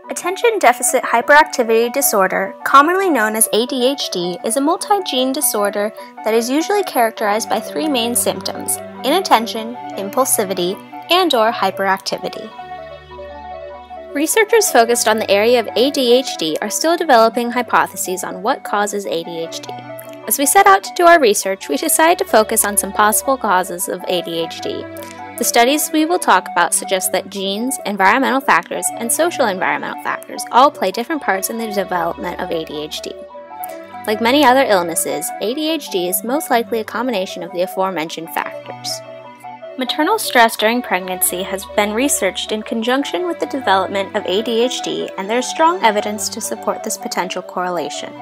Attention Deficit Hyperactivity Disorder, commonly known as ADHD, is a multi-gene disorder that is usually characterized by three main symptoms: inattention, impulsivity, and/or hyperactivity. Researchers focused on the area of ADHD are still developing hypotheses on what causes ADHD. As we set out to do our research, we decided to focus on some possible causes of ADHD. The studies we will talk about suggest that genes, environmental factors, and social environmental factors all play different parts in the development of ADHD. Like many other illnesses, ADHD is most likely a combination of the aforementioned factors. Maternal stress during pregnancy has been researched in conjunction with the development of ADHD, and there is strong evidence to support this potential correlation.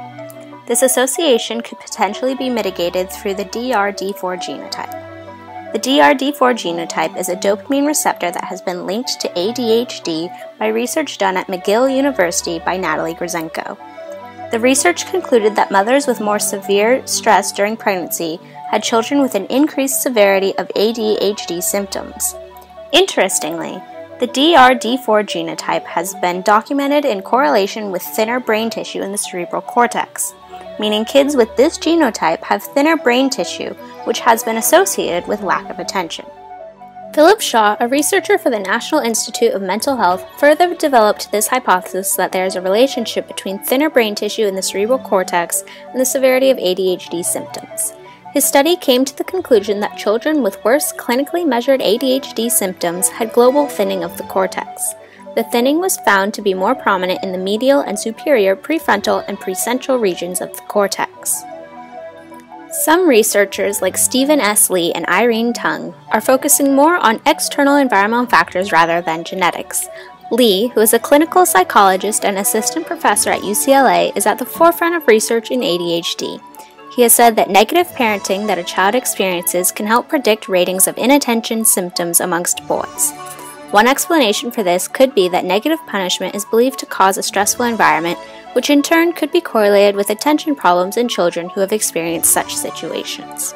This association could potentially be mitigated through the DRD4 genotype. The DRD4 genotype is a dopamine receptor that has been linked to ADHD by research done at McGill University by Natalie Grzenko. The research concluded that mothers with more severe stress during pregnancy had children with an increased severity of ADHD symptoms. Interestingly, the DRD4 genotype has been documented in correlation with thinner brain tissue in the cerebral cortex, meaning kids with this genotype have thinner brain tissue, which has been associated with lack of attention. Philip Shaw, a researcher for the National Institute of Mental Health, further developed this hypothesis that there is a relationship between thinner brain tissue in the cerebral cortex and the severity of ADHD symptoms. His study came to the conclusion that children with worse clinically measured ADHD symptoms had global thinning of the cortex. The thinning was found to be more prominent in the medial and superior prefrontal and precentral regions of the cortex. Some researchers, like Stephen S. Lee and Irene Tung, are focusing more on external environmental factors rather than genetics. Lee, who is a clinical psychologist and assistant professor at UCLA, is at the forefront of research in ADHD. He has said that negative parenting that a child experiences can help predict ratings of inattention symptoms amongst boys. One explanation for this could be that negative punishment is believed to cause a stressful environment, which in turn could be correlated with attention problems in children who have experienced such situations.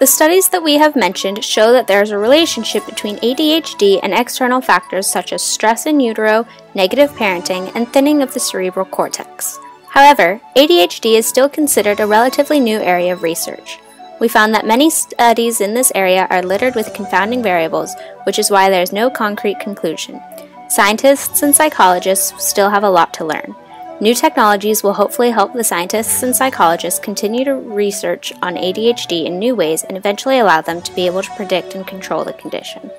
The studies that we have mentioned show that there is a relationship between ADHD and external factors such as stress in utero, negative parenting, and thinning of the cerebral cortex. However, ADHD is still considered a relatively new area of research. We found that many studies in this area are littered with confounding variables, which is why there is no concrete conclusion. Scientists and psychologists still have a lot to learn. New technologies will hopefully help the scientists and psychologists continue to research on ADHD in new ways and eventually allow them to be able to predict and control the condition.